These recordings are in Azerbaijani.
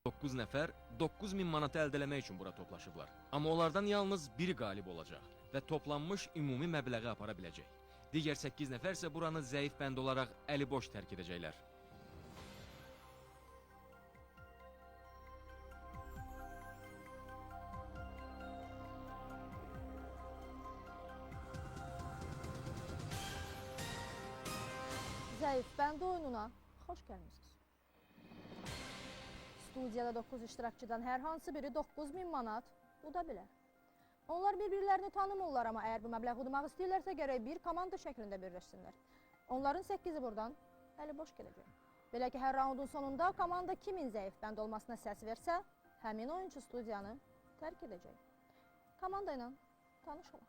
9 nəfər 9000 manatı əldə eləmək üçün bura toplaşıblar. Amma onlardan yalnız biri qalib olacaq və toplanmış ümumi məbləği apara biləcək. Digər 8 nəfər isə buranı zəif bənd olaraq əliboş tərk edəcəklər. Zəif bənd oyununa xoş gəlmişsiniz. Studiyada 9 iştirakçıdan hər hansı biri 9000 manat uda bilər. Onlar bir-birlərini tanımırlar, amma əgər bu məbləğ udmaq istəyirlərsə gərək bir komanda şəklində birləşsinlər. Onların 8-i buradan əli boş gələcək. Belə ki, hər raundun sonunda komanda kimin zəif bənd olmasına səs versə, həmin oyuncu studiyanı tərk edəcək. Komanda ilə tanışalım.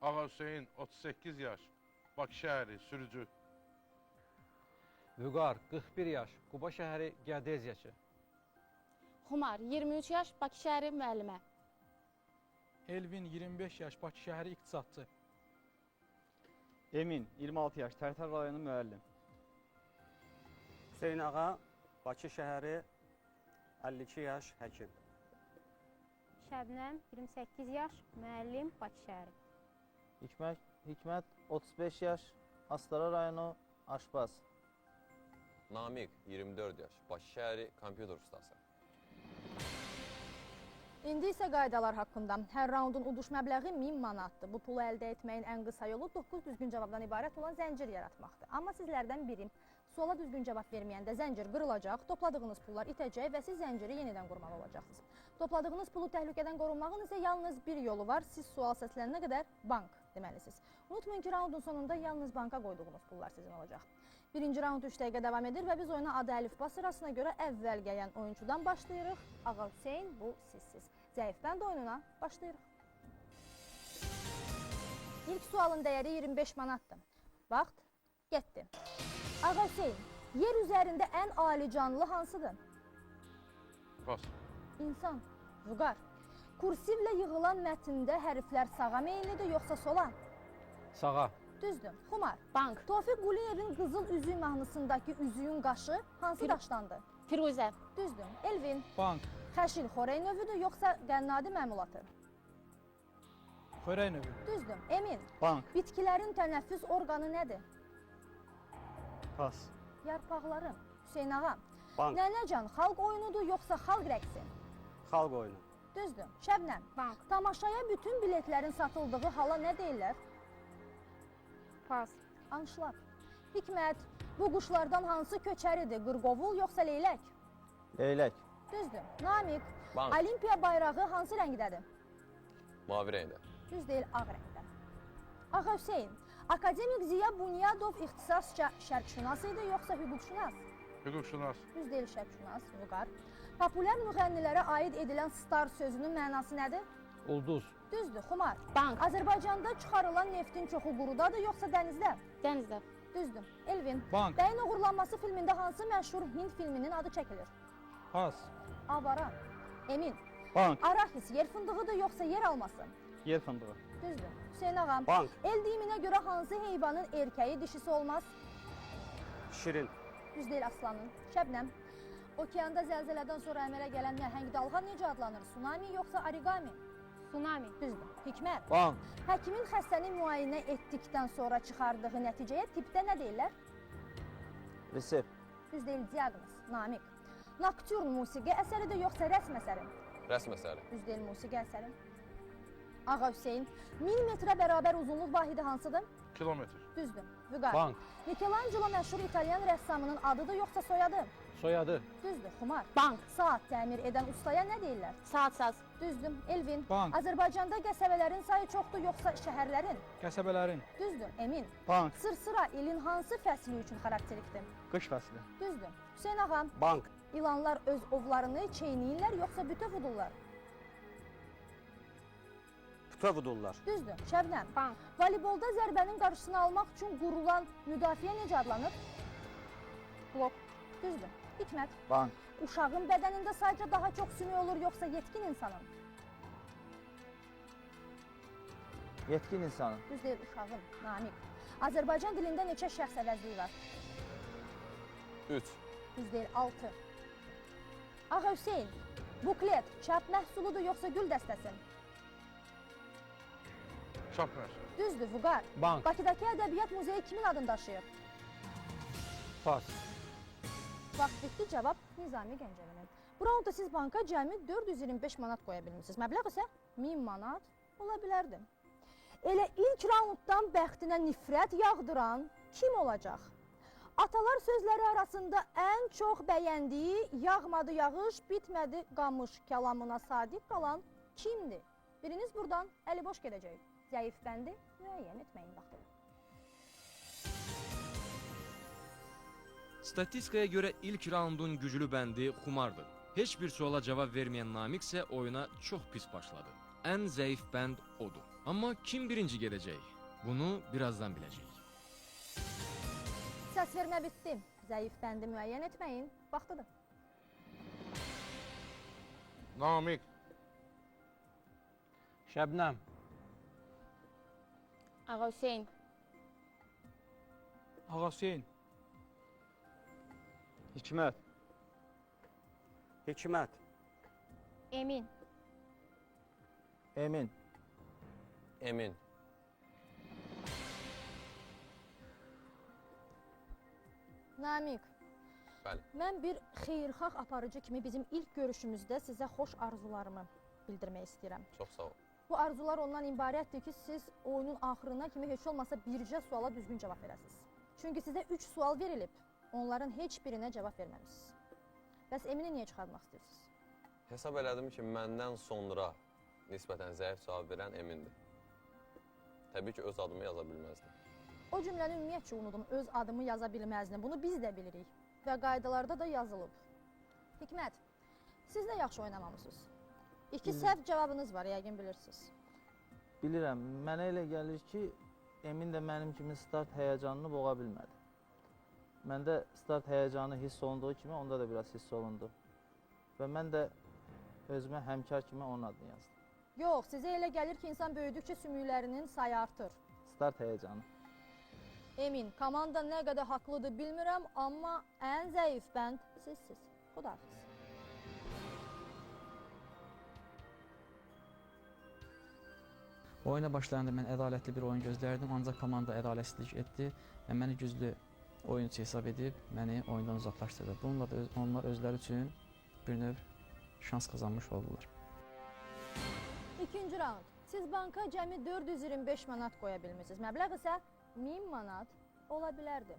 Ağa Hüseyin, 38 yaş, Bakı şəhəri, sürücü. Vüqar, 41 yaş, Quba şəhəri, gərdezyaçı. Xumar, 23 yaş, Bakı şəhəri, müəllimə. Elvin, 25 yaş, Bakı şəhəri, iqtisadçı. Emin, 26 yaş, Tərtər rayonu müəllim. Hüseyin Ağa, Bakı şəhəri, 52 yaş, həkim. Şəbnəm, 28 yaş, müəllim, Bakı şəhəri. Hikmət, 35 yaş, Astara rayonu, aşpaz. Namiq, 24 yaş, Bakı şəhəri, kompüter ustası. İndi isə qaydalar haqqında. Hər raundun uduş məbləği 1000 manatdır. Bu pulu əldə etməyin ən qısa yolu 9 düzgün cavabdan ibarət olan zəncir yaratmaqdır. Amma sizlərdən biri suala düzgün cavab verməyəndə zəncir qırılacaq, topladığınız pullar itəcək və siz zənciri yenidən qurmalı olacaqsınız. Topladığınız pulu təhlükədən qorunmağın isə yalnız bir yolu var. Siz sual səslənənə qədər bank deməlisiniz. Unutmayın ki, raundun sonunda yalnız banka qoyduğunuz pullar sizin olacaq. Birinci raund 3 dəqiqə davam edir və biz oyuna adı əlifba sırasına görə əvvəl gələn oyuncudan başlayırıq. Ağa Hüseyin, bu sizsiz. Zəif bənd oyununa başlayırıq. İlk sualın dəyəri 25 manatdır. Vaxt getdi. Ağa Hüseyin, yer üzərində ən ali canlı hansıdır? Pas. İnsan. Vüqar. Kursivlə yığılan mətndə hərflər sağa meyillidir, yoxsa sola? Sağa. Düzdür. Xumar. Bank. Tofiq Quliyevin Qızıl Üzük mahnısındakı üzüyün qaşı hansı daşdandır? Firuzə. Düzdür. Elvin. Bank. Xəşil xorey növüdür, yoxsa qənnadi məmulatı? Xörək növü. Düzdür. Emin. Bank. Bitkilərin tənəffüs orqanı nədir? Pas. Yarpaqları. Hüseyin ağa. Bank. Nənəcan xalq oyunudur, yoxsa xalq rəqsi? Xalq oyunu. Düzdür. Şəbnəm. Bank. Tamaşaya bütün biletlərin satıldığı hala nə deyirlər? Pas. Anşlaq. Hikmət. Bu quşlardan hansı köçəridir? Qırqovul, yoxsa leylək? Leylək. Düzdür. Namiq. Bank. Olimpiya bayrağı hansı rəngdədir? Mavi rəngdə. Düz deyil, ağ rəngdə. Ağa Hüseyin. Akademik Ziya Bunyadov ixtisasca şərqşünas idi, yoxsa hüquqşünas? Hüquqşünas. Düz deyil, şərqşünas, Vüqar. Populär müğənnilərə aid edilən star sözünün mənası nədir? Ulduz. Düzdür, Xumar. Bank. Azərbaycanda çıxarılan neftin çoxu qurudadır, yoxsa dənizdə? Dənizdə. Düzdür. Elvin. Bank. Bəyin uğurlanması filmində hansı məşhur Hind filminin adı çəkilir? Pas. Avara. Emin. Bank. Arahis yer fındığıdır, yoxsa yer alması? Yer fındığı. Düzdür. Hüseyin ağam. Bank. El deyiminə görə hansı heyvanın erkəyi dişisi olmaz? Şirin. Düz deyil, aslanın. Şəbnəm. Okeanda zəlzələdən sonra əmələ gələn nəhəng dalğa necə adlanır? Tsunami, yoxsa origami? Tsunami. Düzdür. Hikmət. Bank. Həkimin xəstəni müayinə etdikdən sonra çıxardığı nəticəyə tipdə nə deyirlər? Resept. Düz deyil, diaqnoz. Namiq. Nokturn musiqi əsəridir, yoxsa rəsm əsəri? Rəsm əsəri. Düz deyil, musiqi əsəri. Ağa Hüseyin, 1000 metrə bərabər uzunluq vahidi hansıdır? Kilometr. Düzdür. Vüqar. Bank. Michelangelo məşhur İtalyan rəssamının adıdır, yoxsa soyadı? Soyadı. Düzdür. Xumar. Bank. Saat təmir edən ustaya nə deyirlər? Saat saz. Düzdür. Elvin. Bank. Azərbaycanda qəsəbələrin sayı çoxdur, yoxsa şəhərlərin? Qəsəbələrin. Düzdür. Emin. Bank. Sırsıra ilin hansı fəsli üçün xarakterikdir? Qış fəsli. Düzdür. Hüseyin ağam. Bank. İlanlar öz ovlarını çeynəyirlər, yoxsa bütöv udurlar? Bütöv udurlar. Düzdür. Şəbnəm. Bank. Voleybolda zərbənin qarşısını almaq üçün qurulan müdafiə necə adlanır? Blok. Düzdür. Hikmət. Bank. Uşağın bədənində sayca daha çox sümük olur, yoxsa yetkin insanın? Yetkin insanın. Düz deyil, uşağın. Namiq. Azərbaycan dilində neçə şəxs əvəzliyi var? 3. Düz deyil, 6. Ağa Hüseyn, buklet çap məhsuludur yoxsa gül dəstəsi? Çap məhsul. Düzdür, Vüqar. Bank. Bakıdakı Ədəbiyyat Muzeyi kimin adını daşıyır? Pas. Vaxt bitdi, cavab Nizami Gəncəvinin. Bu raundda siz banka cəmi 425 manat qoya bilmişsiniz. Məbləğ isə 1000 manat ola bilərdi. Elə ilk raunddan bəxtinə nifrət yağdıran kim olacaq? Atalar sözləri arasında ən çox bəyəndiyi yağmadı yağış, bitmədi qamış kəlamına sadiq qalan kimdir? Biriniz buradan əli boş gedəcək. Zəif bəndi müəyyən etməyin vaxtı. Statistikaya görə ilk raundun güclü bəndi xumardır. Heç bir suala cavab verməyən Namiq isə oyuna çox pis başladı. Ən zəif bənd odur. Amma kim birinci gedəcək? Bunu birazdan biləcəyik. Səs vermə bitdi. Zəif bəndi müəyyən etməyin vaxtıdır. Namiq. Şəbnəm. Ağa Hüseyn. Ağa Hüseyn. Hikmət. Hikmət. Emin. Emin. Emin. Namiq. Bəli. Mən bir xeyirxah aparıcı kimi bizim ilk görüşümüzdə sizə xoş arzularımı bildirmək istəyirəm. Çox sağ ol. Bu arzular ondan ibarətdir ki, siz oyunun axırına kimi heç olmasa bircə suala düzgün cavab verəsiniz. Çünki sizə 3 sual verilib, onların heç birinə cavab verməmisiniz. Bəs Emini niyə çıxartmaq istəyirsiniz? Hesab elədim ki, məndən sonra nisbətən zəif cavab verən Emindir. Təbii ki, öz adımı yaza bilməzdim. O cümləni ümumiyyətcə unudun, öz adımı yaza bilməzdim. Bunu biz də bilirik və qaydalarda da yazılıb. Hikmət, siz də yaxşı oynamamısınız. 2 səhv cavabınız var, yəqin bilirsiniz. Bilirəm, mənə elə gəlir ki, Emin də mənim kimi start həyəcanını boğa bilmədi. Məndə start həyəcanı hiss olunduğu kimi onda da biraz hiss olundu. Və mən də özümə həmkar kimi onun adını yazdım. Yox, sizə elə gəlir ki, insan böyüdükcə sümüklərinin sayı artır. Start həyəcanı. Emin, komanda nə qədər haqlıdır bilmirəm, amma ən zəif bənd sizsiz. Xudahafiz. Oyuna başlayanda mən ədalətli bir oyun gözlərdim, ancaq komanda ədalətsizlik etdi və məni güclü oyunçu hesab edib məni oyundan uzaqlaşdırdı. Bununla da onlar özləri üçün bir növ şans qazanmış oldular. İkinci raund. Siz banka cəmi 425 manat qoya bilmişsiniz. Məbləğ isə 1000 manat ola bilərdi.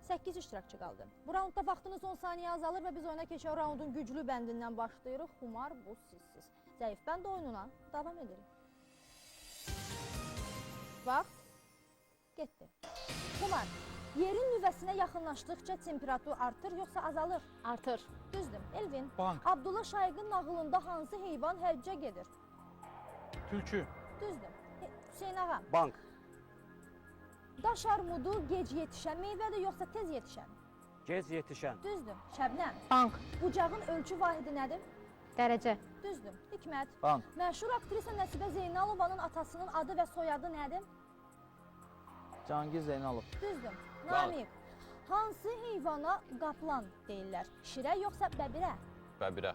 8 iştirakçı qaldı. Bu raundda vaxtınız 10 saniyə azalır və biz oyuna keçən raundun güclü bəndindən başlayırıq. Xumar bu sizsiz. Zəif bənd oyununa davam edirik. Vaxt getdi. Xumar, yerin nüvəsinə yaxınlaşdıqca temperatur artır yoxsa azalır? Artır. Düzdür. Elvin, Bank. Abdullah Şaiqin nağılında hansı heyvan həccə gedir? Tülkü. Düzdür. Hüseyn ağa, Bank. daş armudu gec yetişən meyvədir yoxsa tez yetişən? Gec yetişən. Düzdür. Şəbnəm, Bank. bucağın ölçü vahidi nədir? Dərəcə. Düzdür. Hikmət, Bank. məşhur aktrisa Nəsibə Zeynalovanın atasının adı və soyadı nədir? Cangir Zeynalov. Düzdür. Namiq, hansı heyvana qaplan deyirlər? Şirə yoxsa bəbirə? Bəbirə.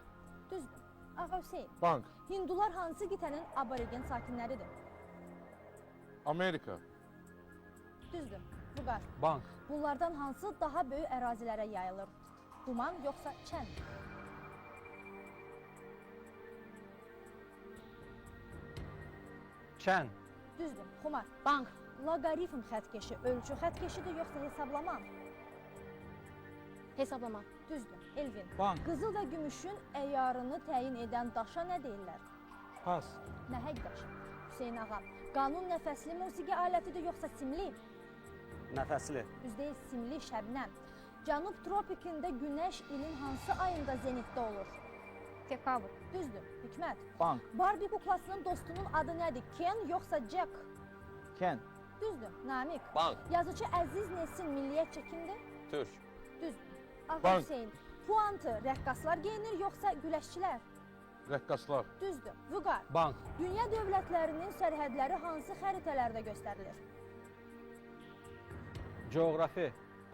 Düzdür. Ağa Hüseyn, Bank. Hindular hansı qitənin aborigen sakinləridir? Amerika. Düzdür. Vüqar, Bank. bunlardan hansı daha böyük ərazilərə yayılır? Duman yoxsa çən? Çən. Düzdür. Xumar, Bank. loqaritm xətkeşi ölçü xətkeşidir yoxsa hesablama? Hesablama. Düzdür. Elvin, Bank. qızıl və gümüşün əyarını təyin edən daşa nə deyirlər? Pas. Nəhəng daş. Hüseyn ağa, qanun nəfəsli musiqi alətidir yoxsa simli? Nəfəsli. Düzdür, simli Şəbnəm. Cənub tropikində günəş ilin hansı ayında zenitdə olur? Dekabr. Düzdür. Hikmət, Bank. Barbie kuklasının dostunun adı nədir? Ken yoxsa Jack? Ken. Düzdür. Namik, Bank. yazıcı Əziz Nesin milliyyətcə kimdir? Türk. Düzdür. Ağa Bank. Hüseyn, puantı rəqqaslar geyinir yoxsa güləşçilər? Rəqqaslar. Düzdür. Vüqar, Bank. dünya dövlətlərinin sərhədləri hansı xəritələrdə göstərilir? Coğrafi.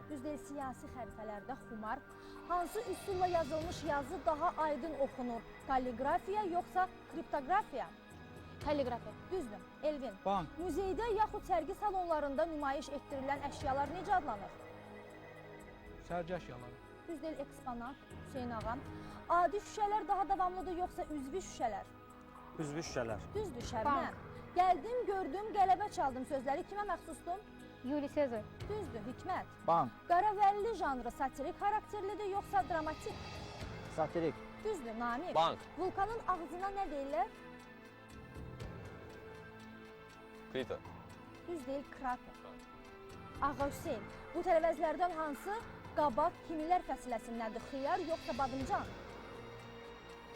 Düz deyil, siyasi xəritələrdə xumar hansı üsulla yazılmış yazı daha aydın oxunur? Kalligrafiya yoxsa kriptografiya? Kalligrafiya. Düzdür. Elvin. Bank. Muzeydə yaxud sərgi salonlarında nümayiş etdirilən əşyalar necə adlanır? Sərgi əşyaları. Düz deyil, eksponat. Hüseyn ağam. Adi şüşələr daha davamlıdır yoxsa üzvü şüşələr? Üzvü şüşələr. Düzdür, Şəbnəm. Gəldim, gördüm, qələbə çaldım sözləri kimə məxsusdur? Yuli Sezar. Düzdür, Hikmət. Bank. Qaravəlli janrı satirik xarakterlidir yoxsa dramatik? Satirik. Düzdür, Namiq. Bank. Vulkanın ağzına nə deyirlər? Krita. Düz deyil, krater. Ağa Hüseyn, bu tərəvəzlərdən hansı qabaq kimilər fəsiləsindəndir? Xiyar yoxsa badımcan?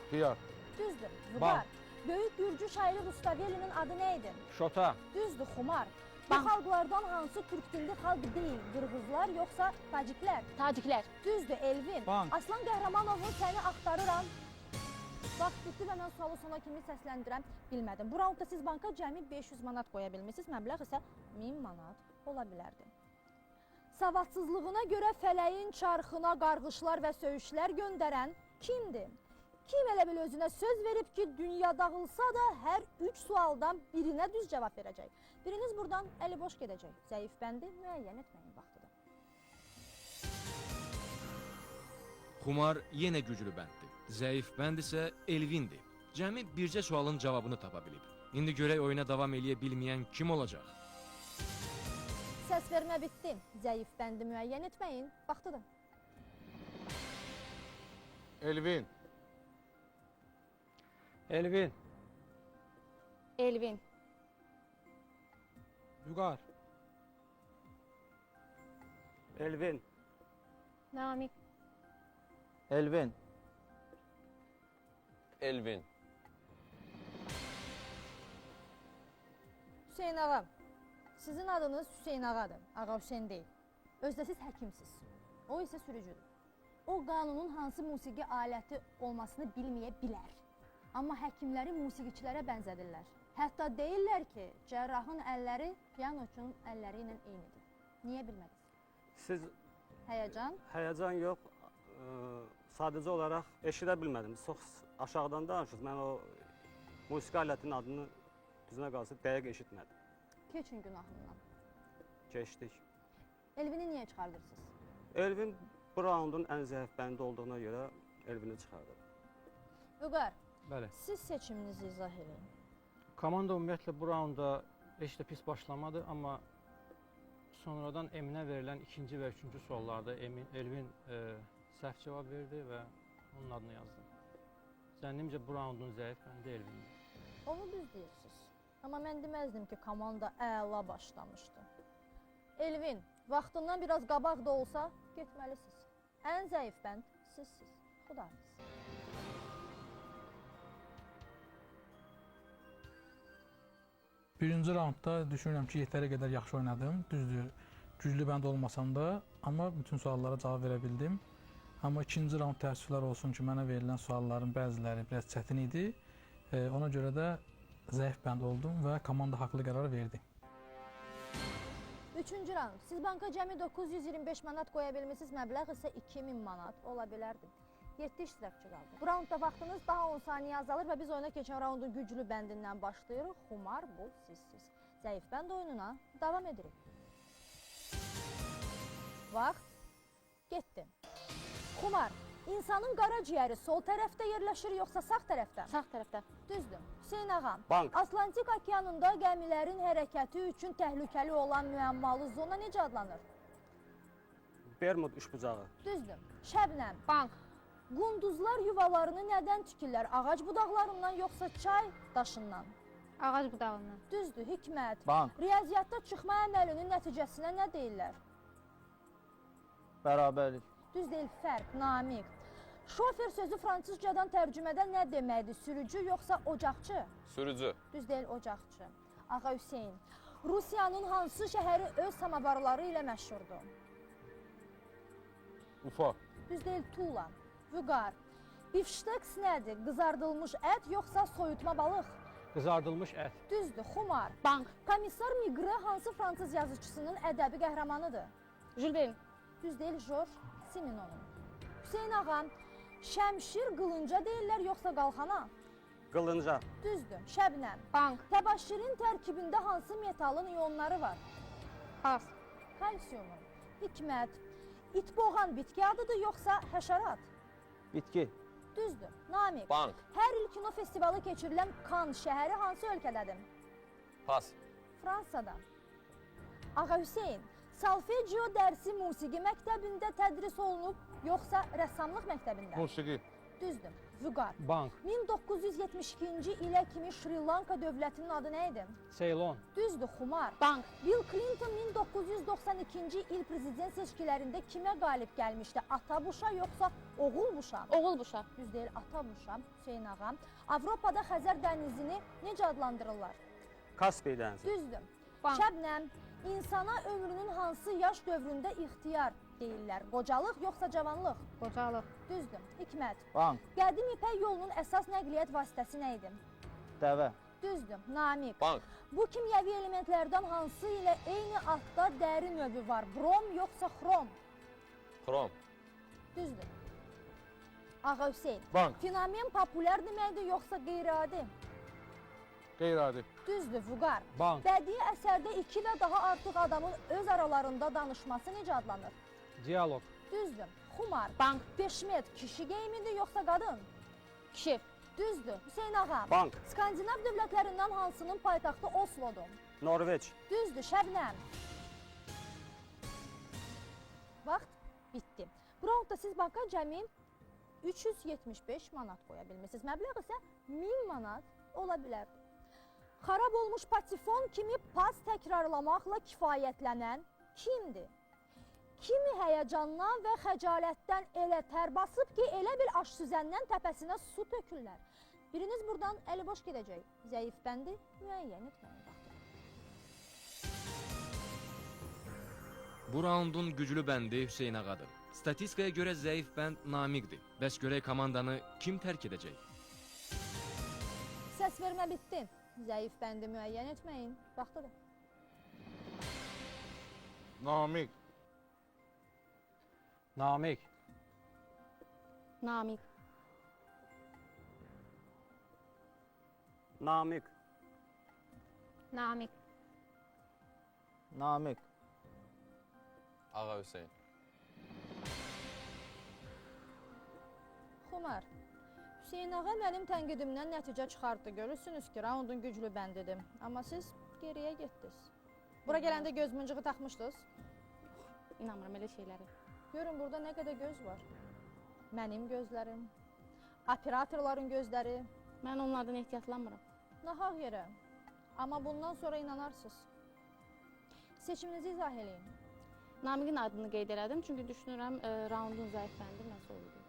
Xiyar. Düzdür, Vüqar. Böyük Gürcü şairi Rustavelinin adı nə idi? Şota. Düzdür, Xumar. Bu xalqlardan hansı türk dilli xalq deyil? Qırğızlar yoxsa taciklər? Taciklər. Düzdür, Elvin. Bank. Aslan Qəhrəmanovun səni axtarıram. Vaxt bitdi və mən sualı sona kimi səsləndirəm bilmədim. Bu raundda siz banka cəmi 500 manat qoya bilmişsiniz, məbləğ isə 1000 manat ola bilərdi. Savadsızlığına görə fələyin çarxına qarğışlar və söyüşlər göndərən kimdir? Kim elə bil özünə söz verib ki, dünya dağılsa da hər 3 sualdan birinə düz cavab verəcək. Biriniz buradan əli boş gedəcək. Zəif bəndi müəyyən etməyin vaxtıdır. Xumar yenə güclü bənddir. Zəif bənd isə Elvindir. Cəmi bircə sualın cavabını tapa bilib. İndi görək oyuna davam eləyə bilməyən kim olacaq? Səs vermə bitdi. Zəif bəndi müəyyən etməyin vaxtıdır. Elvin. Elvin. Elvin. Vüqar. Elvin. Namiq. Elvin. Elvin. Hüseyn ağa, sizin adınız Hüseyn ağadır, Ağa Hüseyn deyil. Özdə siz həkimsiz, o isə sürücüdür. O qanunun hansı musiqi aləti olmasını bilməyə bilər. Amma həkimləri musiqiçilərə bənzədirlər. Hətta deyirlər ki, cərrahın əlləri pianoçunun əlləri ilə eynidir. Niyə bilmədiniz? Siz Həyəcan? həyəcan yox, sadəcə olaraq eşidə bilmədim. Çox aşağıdan danışırsınız. Mən o musiqi alətinin adını düzünə qalsa dəqiq eşitmədim. Keçin günahından. Keçdik. Elvini niyə çıxardırsınız? Elvin bu raundun ən zəif bəndi olduğuna görə Elvini çıxardı. Vüqar, Bəli. siz seçiminizi izah edin. Komanda ümumiyyətlə bu raunda heç də pis başlamadı, amma sonradan Eminə verilən ikinci və üçüncü suallarda Elvin səhv cavab verdi və onun adını yazdı. Zənnimcə bu raundun zəif bəndi Elvindir. Onu düz deyirsiniz. Amma mən deməzdim ki, komanda əla başlamışdı. Elvin, vaxtından biraz qabaq da olsa getməlisiniz. Ən zəif bənd sizsiz. Xudahafiz. Birinci raundda düşünürəm ki, yetəri qədər yaxşı oynadım. Düzdür, güclü bənd olmasam da, amma bütün suallara cavab verə bildim. Amma ikinci raund təəssüflər olsun ki, mənə verilən sualların bəziləri biraz çətin idi. Ona görə də zəif bənd oldum və komanda haqlı qərar verdi. Üçüncü raund. Siz banka cəmi 925 manat qoya bilmişsiniz, məbləğ isə 2000 manat ola bilərdi. 7 iştirakçı qaldı. Bu raundda vaxtınız daha 10 saniyə azalır və biz oyuna keçən raundun güclü bəndindən başlayırıq. Xumar bu sizsiz. Zəif bənd oyununa davam edirik. Vaxt getdi. Xumar, insanın qaraciyəri sol tərəfdə yerləşir yoxsa sağ tərəfdə? Sağ tərəfdə. Düzdür. Hüseyn ağam, Bank. Atlantik okeanında gəmilərin hərəkəti üçün təhlükəli olan müəmmalı zona necə adlanır? Bermud üçbucağı. Düzdür. Şəbnəm, Bank. qunduzlar yuvalarını nədən tikirlər? Ağac budaqlarından yoxsa çay daşından? Ağac budağından. Düzdür. Hikmət, Bank. riyaziyyatda çıxma əməlinin nəticəsinə nə deyirlər? Bərabərlik. Düz deyil, fərq, Namiq. Şofer sözü fransızcadan tərcümədə nə deməkdir? Sürücü yoxsa ocaqçı? Sürücü. Düz deyil, ocaqçı. Ağa Hüseyn, Rusiyanın hansı şəhəri öz samavarları ilə məşhurdur? Ufa. Düz deyil, Tula. Vüqar, bifşteks nədir? Qızardılmış ət yoxsa soyutma balıq? Qızardılmış ət. Düzdür, Xumar. Bank. Komissar Miqre hansı fransız yazıçısının ədəbi qəhrəmanıdır? Jules Verne. Düz deyil, George Simenonun. Hüseyn ağam, şəmşir qılınca deyirlər yoxsa qalxana? Qılınca. Düzdür, Şəbnəm. Bank. Təbaşirin tərkibində hansı metalın iyonları var? Pas. Kalsiyumun. Hikmət. İt boğan bitki adıdır yoxsa həşərat? Bitki. Düzdür. Namiq. Bank. Hər il kino festivalı keçirilən Kan şəhəri hansı ölkədədir? Pas. Fransada. Ağa Hüseyn, solfeggio dərsi musiqi məktəbində tədris olunub, yoxsa rəssamlıq məktəbində? Musiqi. Düzdür. Vüqar. Bank. 1972-ci ilə kimi Şri Lanka dövlətinin adı nə idi? Ceylon. Düzdür, Xumar. Bank. Bill Clinton 1992-ci il prezident seçkilərində kimə qalib gəlmişdi? Ata Buşa yoxsa oğul Buşa? Oğul Buşa. Düz deyil, Ata Buşa, Hüseyn ağam. Avropada Xəzər dənizini necə adlandırırlar? Kaspий dənizi. Düzdür. Bank. Şəbnəm, insana ömrünün hansı yaş dövründə ixtiyar deyirlər? Qocalıq yoxsa cavanlıq? Qocalıq. Düzdür. Hikmət. Bank. Qədim İpək yolunun əsas nəqliyyat vasitəsi nə idi? Dəvə. Düzdür. Namiq. Bank. Bu kimyəvi elementlərdən hansı ilə eyni adda dəri növü var? Brom yoxsa xrom? Xrom. Düzdür. Ağa Hüseyn. Bank. Fenomen populyar deməkdir yoxsa qeyri-adi? Qeyri-adi. Düzdür. Vüqar. Bank. Bədii əsərdə iki və daha artıq adamın öz aralarında danışması necə adlanır? Diyalog. Düzdür. Xumar. Bank. Peşmet kişi geyimidir yoxsa qadın? Kişi. Düzdür. Hüseyn ağam. Bank. Skandinav dövlətlərindən hansının paytaxtı Oslodur? Norveç. Düzdür, Şəbnəm. Vaxt bitdi. Bu raundda siz banka cəmi 375 manat qoya bilmişsiniz. Məbləğ isə 1000 manat ola bilərdi. Xarab olmuş patifon kimi pas təkrarlamaqla kifayətlənən kimdir? Kimi həyəcandan və xəcalətdən elə tər basıb ki, elə bil aş süzəndən təpəsinə su tökürlər. Biriniz buradan əli boş gedəcək. Zəif bəndi müəyyən etməyin vaxtı. Bu raundun güclü bəndi Hüseyn ağadır. Statistikaya görə zəif bənd Namiqdir. Bəs görək komandanı kim tərk edəcək? Səs vermə bitdi. Zəif bəndi müəyyən etməyin vaxtıdır. Namiq. Namik. Namik. Namik. Namik. Namik. Ağa Hüseyn. Xumar. Hüseyn ağa mənim tənqidimdən nəticə çıxartdı. Görürsünüz ki, raundun güclü bəndidir. Amma siz geriyə getdiniz. Bura gələndə göz mıncığı taxmışdınız. İnanmıram elə şeyləri. Görün burada nə qədər göz var. Mənim gözlərim, operatorların gözləri, Mən onlardan ehtiyatlanmıram. nahaq yerə. Amma bundan sonra inanarsınız. Seçiminizi izah eləyin. Namiqin adını qeyd elədim, çünki düşünürəm raundun zəif bəndi məhz oldu.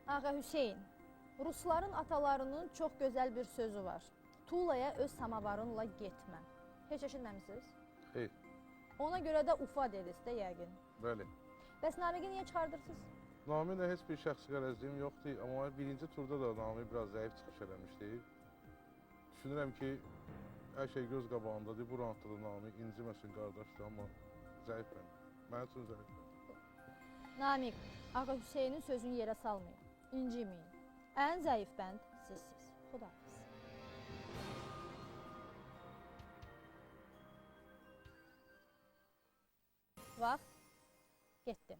Ağa Hüseyn, Rusların atalarının çox gözəl bir sözü var. Tulaya öz samavarınla getmə. Heç eşitməmisiniz? Xeyr. Ona görə də ufa dediniz də yəqin. Bəli. Bəs Namiqi niyə çıxardırsınız? Namiqlə heç bir şəxsi qərəzliyim yoxdur, amma birinci turda da Namiq biraz zəif çıxış eləmişdi. Düşünürəm ki, hər şey göz qabağındadır. Bu raundda da Namiq inciməsin qardaşdır, amma zəif bənd. Mənim üçün zəif. Namiq, Ağa Hüseynin sözünü yerə salmayın. İnciməyin. Ən zəif bənd sizsiz. Xudahafiz. Vaxt getdi.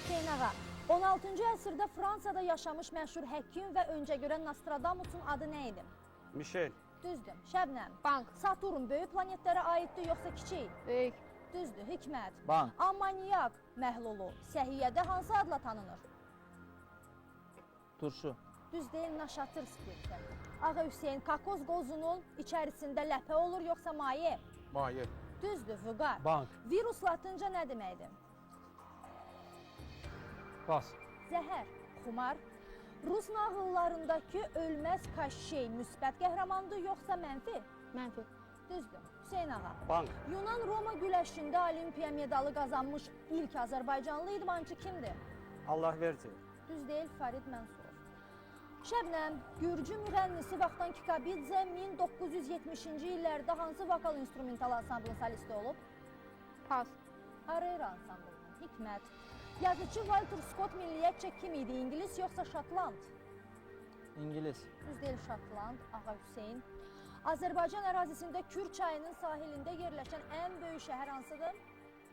Hüseyn ağa, 16-cı əsrdə Fransada yaşamış məşhur həkim və öncəgörən Nostradamus'un adı nə idi? Michel. Düzdür. Şəbnəm. Bank. Saturn böyük planetlərə aiddir yoxsa kiçik? Böyük. Düzdür. Hikmət. Bank. Amoniyak məhlulu səhiyyədə hansı adla tanınır? Turşu. Düz deyil, naşatır spirti. Ağa Hüseyn, kakoz qozunun içərisində ləpə olur yoxsa maye? Maye. Düzdür, vüqar. Bank. Virus latınca nə deməkdir? Pas. Zəhər, xumar. Rus nağıllarındakı ölməz Kaşşey müsbət qəhrəmandır yoxsa mənfi? Mənfi. Düzdür. Hüseyn ağa. Bank. Yunan-Roma güləşində olimpiya medalı qazanmış ilk Azərbaycanlı idmançı kimdir? Allah verci. Düz deyil, Farid Mənsurov. Şəbnəm, Gürcü müğənnisi Vaxtan Kikabidze 1970-ci illərdə hansı vokal instrumental ansamblın solisti olub? Pas. Arera ansamblının. Hikmət. Yazıcı Walter Scott milliyyətcə kim idi? İngilis yoxsa Şotland? İngilis. Düz deyil, Şotland. Ağa Hüseyn. Azərbaycan ərazisində Kür çayının sahilində yerləşən ən böyük şəhər hansıdır?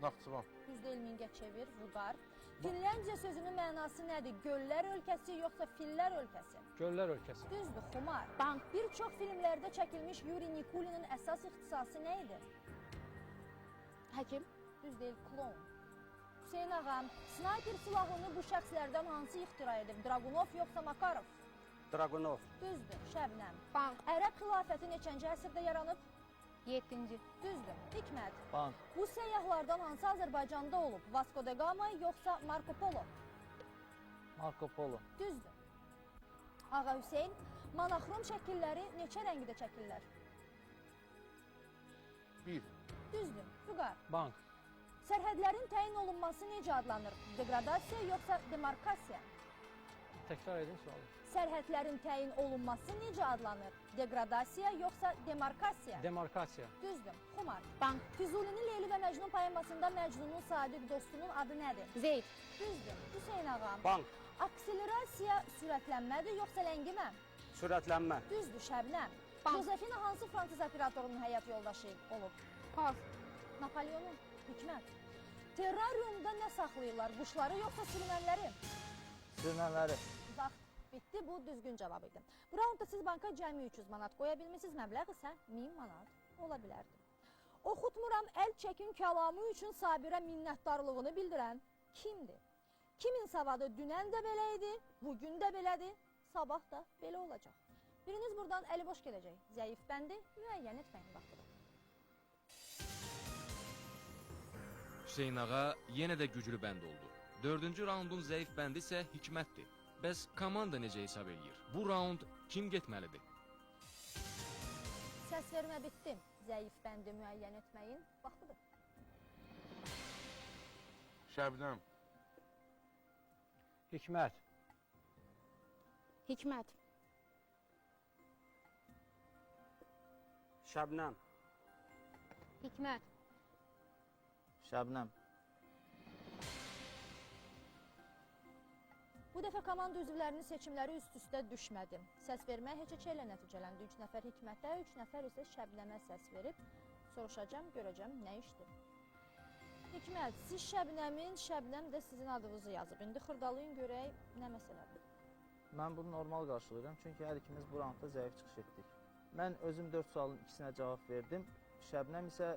Naxçıvan. Düz deyil, Mingəçevir, Vüqar. Finlandiya sözünün mənası nədir? Göllər ölkəsi yoxsa fillər ölkəsi? Göllər ölkəsi. Düzdür, Xumar. Bank. Bir çox filmlərdə çəkilmiş Yuri Nikulinin əsas ixtisası nə idi? Həkim. Düz deyil, klon. Hüseyn ağam, snayper silahını bu şəxslərdən hansı ixtira edib? Dragunov yoxsa Makarov? Dragunov. Düzdür, Şəbnəm. Bank. Ərəb xilafəti neçənci əsrdə yaranıb? 7-ci. Düzdür, Hikmət. Bank. Bu səyyahlardan hansı Azərbaycanda olub? Vasco da Gama yoxsa Marco Polo? Marco Polo. Düzdür. Ağa Hüseyn, monoxrom şəkilləri neçə rəngdə çəkirlər? 1. Düzdür, Vüqar. Bank. Sərhədlərin təyin olunması necə adlanır? Degradasiya yoxsa demarkasiya? Təkrar edin sualı. Sərhədlərin təyin olunması necə adlanır? Degradasiya yoxsa demarkasiya? Demarkasiya. Düzdür, Xumar. Bank. Füzulinin Leyli və Məcnun poemasında Məcnunun sadiq dostunun adı nədir? Zeyd. Düzdür, Hüseyn ağam. Bank. Akselerasiya sürətlənmədir yoxsa ləngimə? Sürətlənmə. Düzdür, Şəbnəm. Bank. Josefina hansı fransız operatorunun həyat yoldaşı olub? Pas. Napoleonun, Hikmət. Terrariumda nə saxlayırlar? Quşları yoxsa sürünənləri? Sürünənləri. Vaxt bitdi, bu düzgün cavab idi. Bu raundda siz banka cəmi 300 manat qoya bilmişsiniz, məbləğ isə 1000 manat ola bilərdi. Oxutmuram, əl çəkin kəlamı üçün Sabirə minnətdarlığını bildirən kimdir? Kimin savadı dünən də belə idi, bugün də belədir, sabah da belə olacaq. Biriniz buradan əli boş gələcək. Zəif bəndi müəyyən etməyin vaxtıdır. Hüseyn ağa yenə də güclü bənd oldu. 4-cü raundun zəif bəndi isə Hikmətdir. Bəs komanda necə hesab eləyir? Bu raund kim getməlidir? Səs vermə bitdi. Zəif bəndi müəyyən etməyin vaxtıdır. Şəbnəm. Hikmət. Hikmət. Şəbnəm. Hikmət. Şəbnəm. Bu dəfə komanda üzvlərinin seçimləri üst-üstə düşmədi. Səs vermə heç ilə nəticələndi. 3 nəfər Hikmətə, 3 nəfər isə Şəbnəmə səs verib. Soruşacam, görəcəm nə işdir. Hikmət, siz Şəbnəmin, Şəbnəm də sizin adınızı yazıb. İndi xırdalayın görək nə məsələdir. Mən bunu normal qarşılayıram, çünki hər ikimiz bu raundda zəif çıxış etdik. Mən özüm 4 sualın ikisinə cavab verdim. Şəbnəm isə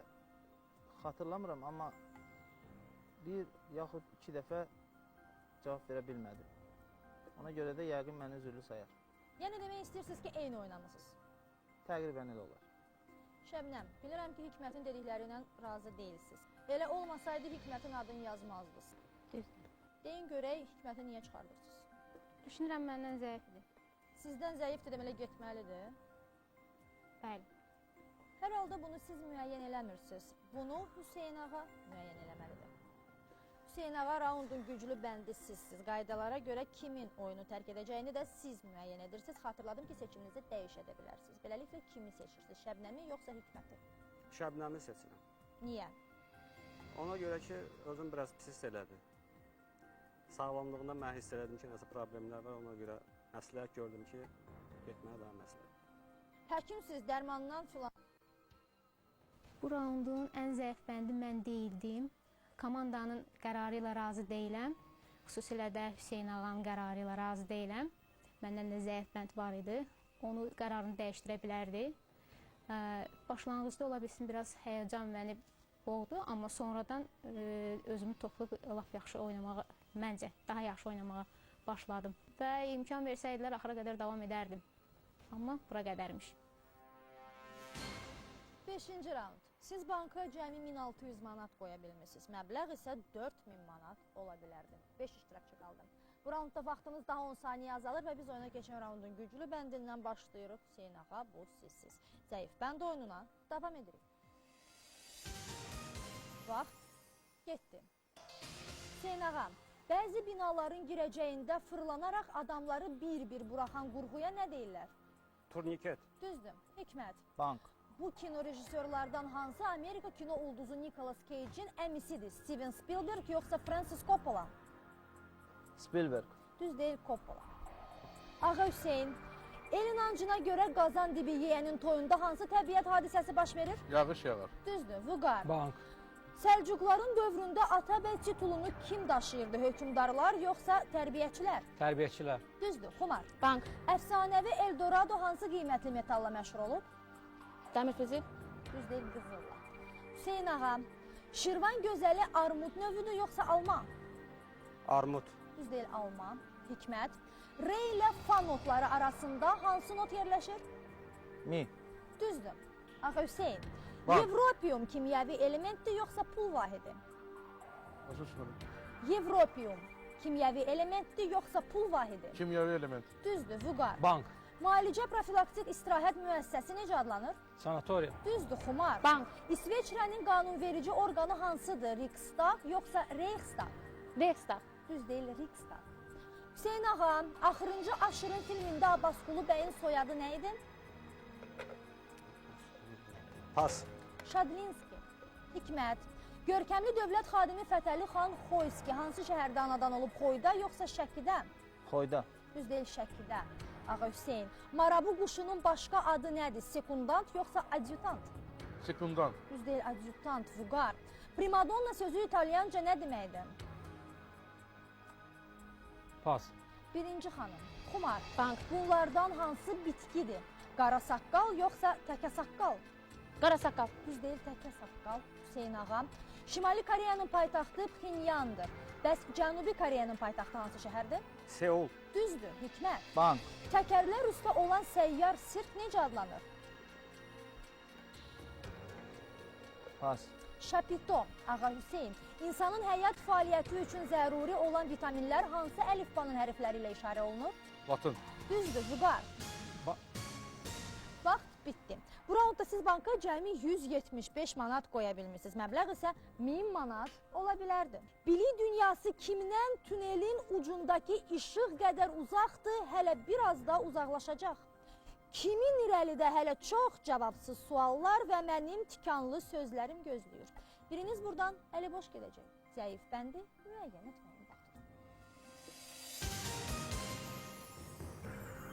xatırlamıram, amma bir yaxud 2 dəfə cavab verə bilmədim. Ona görə də yəqin məni üzürlü sayar. Yəni demək istəyirsiniz ki, eyni oynamısınız? Təqribən elə olar. Şəbnəm, bilirəm ki, Hikmətin dedikləri ilə razı deyilsiniz. Elə olmasaydı Hikmətin adını yazmazdınız. Düzdür. Deyin görək, Hikməti niyə çıxardırsınız? Düşünürəm məndən zəifdir. Sizdən zəifdir demələ getməlidir. Bəli. Hər halda bunu siz müəyyən eləmirsiniz. Bunu Hüseyn ağa müəyyən eləməlidir. Hüseyn ağa raundun güclü bəndi sizsiz. Qaydalara görə kimin oyunu tərk edəcəyini də siz müəyyən edirsiniz. Xatırladım ki, seçiminizi dəyişə də bilərsiniz. Beləliklə kimi seçirsiniz? Şəbnəmi yoxsa Hikməti? Şəbnəmi seçirəm. Niyə? Ona görə ki, özüm biraz pis hiss elədi. Sağlamlığında mən hiss elədim ki, nəsə problemlər var. Ona görə məsləhət gördüm ki, getməyə daha məsləhət. Həkimsiz, dərmandan filan. Bu raundun ən zəif bəndi mən deyildim. Komandanın qərarı ilə razı deyiləm. Xüsusilə də Hüseyn ağanın qərarı ilə razı deyiləm. Məndən də zəif bənd var idi. Onu qərarını dəyişdirə bilərdi. Başlanğıcda ola bilsin biraz həyəcan məni boğdu, amma sonradan özümü toplayıb lap yaxşı oynamağa, məncə daha yaxşı oynamağa başladım. Və imkan versəydilər axıra qədər davam edərdim. Amma bura qədərmiş. 5-ci raund. Siz banka cəmi 1600 manat qoya bilmişsiniz. Məbləğ isə 4000 manat ola bilərdi. 5 iştirakçı qaldı. Bu raundda vaxtınız daha 10 saniyə azalır və biz oyuna keçən raundun güclü bəndindən başlayırıq. Hüseyn ağa, bu sizsiz. Zəif bənd oyununa davam edirik. Vaxt getdi. Hüseyn ağa, bəzi binaların girəcəyində fırlanaraq adamları bir-bir buraxan qurğuya nə deyirlər? Turniket. Düzdür. Hikmət. Bank. Bu kino rejissorlardan hansı Amerika kino ulduzu Nicolas Cage'in əmisidir? Steven Spielberg yoxsa Francis Coppola? Spielberg. Düz deyil, Coppola. Ağa Hüseyin, el inancına görə qazan dibi yeyənin toyunda hansı təbiət hadisəsi baş verir? Yağış yağar. Düzdür, Vüqar. Bank. Səlcuqların dövründə Atabəy titulunu kim daşıyırdı? Hökümdarlar yoxsa tərbiyəçilər? Tərbiyəçilər. Düzdür, Xumar. Bank. Əfsanəvi Eldorado hansı qiymətli metalla məşhur olub? Dəmir fizil. Düz deyil, qızılla. Hüseyin ağa, Şirvan gözəli armud növüdür yoxsa alma? Armud. Düz deyil, alma. Hikmət. R ilə fa notları arasında hansı not yerləşir? Mi. Düzdür. Ağa Hüseyin, Bak. Yevropium kimyəvi elementdir yoxsa pul vahidi? Başa düşmədim. Yevropium kimyəvi elementdir yoxsa pul vahidi? Kimyəvi element. Düzdür, Vüqar. Bank. Müalicə profilaktik istirahət müəssisəsi necə adlanır? Sanatoriya. Düzdür, Xumar. Bank. İsveçrənin qanunverici orqanı hansıdır? Riksdag yoxsa Reichstag? Reichstag. Düz deyil, Riksdag. Hüseyin ağa, axırıncı Aşırın filmində Abbasqulu bəyin soyadı nə idi? Pas. Şadlinski. Hikmət. Görkəmli dövlət xadimi Fətəli xan Xoyski hansı şəhərdə anadan olub, Xoyda yoxsa Şəkidə? Xoyda. Düz deyil, Şəkidə. Ağa Hüseyin, marabu quşunun başqa adı nədir? Sekundant yoxsa adjutant? Sekundant. Düz deyil, adjutant, Vüqar. Primadonna sözü italyanca nə deməkdir? Pas. Birinci xanım, Xumar. Bank. Bunlardan hansı bitkidir? Qara saqqal yoxsa təkə saqqal? Qara saqqal. Düz deyil, təkə saqqal, Hüseyin ağa. Şimali Koreyanın paytaxtı Pxenyandır. Bəs Cənubi Koreyanın paytaxtı hansı şəhərdir? Seul. Düzdür, Hikmət. Bank. Təkərlər üstə olan səyyar sirk necə adlanır? Pas. Şapito, Ağa Hüseyin. İnsanın həyat fəaliyyəti üçün zəruri olan vitaminlər hansı əlifbanın hərfləri ilə işarə olunur? Latın. Düzdür, Vüqar. Ba- Vaxt bitdi. Bu raundda siz banka cəmi 175 manat qoya bilmişsiniz. Məbləğ isə 1000 manat ola bilərdi. Bilik dünyası kimdən tünelin ucundakı işıq qədər uzaqdır, hələ biraz da uzaqlaşacaq. Kimin irəlidə hələ çox cavabsız suallar və mənim tikanlı sözlərim gözləyir. Biriniz buradan əli boş gedəcək. Zəif bəndi müəyyən etməyin vaxtıdır.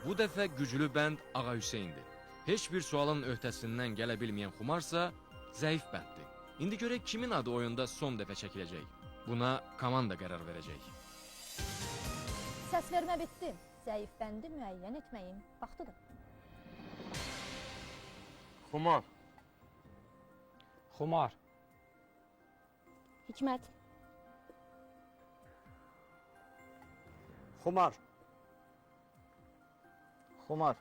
Bu dəfə güclü bənd Ağa Hüseyndir. Heç bir sualın öhdəsindən gələ bilməyən Xumarsa zəif bənddir. İndi görək kimin adı oyunda son dəfə çəkiləcək. Buna komanda qərar verəcək. Səs vermə bitdi. Zəif bəndi müəyyən etməyin vaxtıdır. Xumar. Xumar. Hikmət. Xumar. Xumar.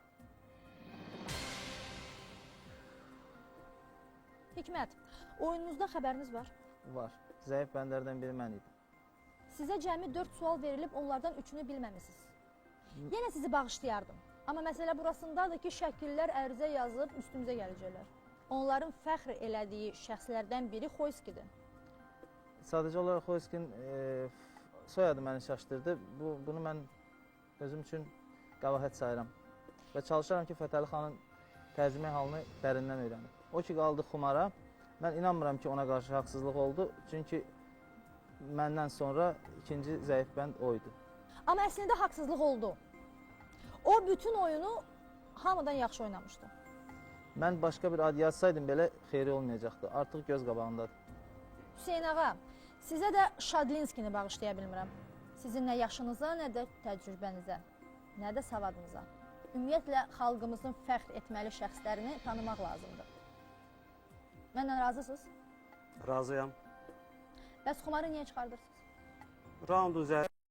Hikmət, oyununuzda xəbəriniz var. Var. Zəif bəndlərdən biri mən idim. Sizə cəmi 4 sual verilib, onlardan 3-ünü bilməmisiniz. Yenə sizi bağışlayardım. Amma məsələ burasındadır ki, şəkillər ərizə yazıb üstümüzə gələcəklər. Onların fəxr elədiyi şəxslərdən biri Xoyskidir. Sadəcə olaraq Xoyskinin soyadı məni çaşdırdı. Bunu mən özüm üçün qəbahət sayıram. Və çalışaram ki, Fətəli xanın tərcümə halını dərindən öyrənim. O ki, qaldı Xumara. Mən inanmıram ki, ona qarşı haqsızlıq oldu. Çünki məndən sonra ikinci zəif bənd oydu. Amma əslində haqsızlıq oldu. O bütün oyunu hamıdan yaxşı oynamışdı. Mən başqa bir ad yazsaydım belə xeyri olmayacaqdı. Artıq göz qabağındadır. Hüseyin ağa, sizə də Şadlinskini bağışlaya bilmirəm. Sizin nə yaşınıza, nə də təcrübənizə, nə də savadınıza. Ümumiyyətlə, xalqımızın fəxr etməli şəxslərini tanımaq lazımdır. Məndən razısınız? Razıyam. Bəs Xumarı niyə çıxardırsınız? Raundun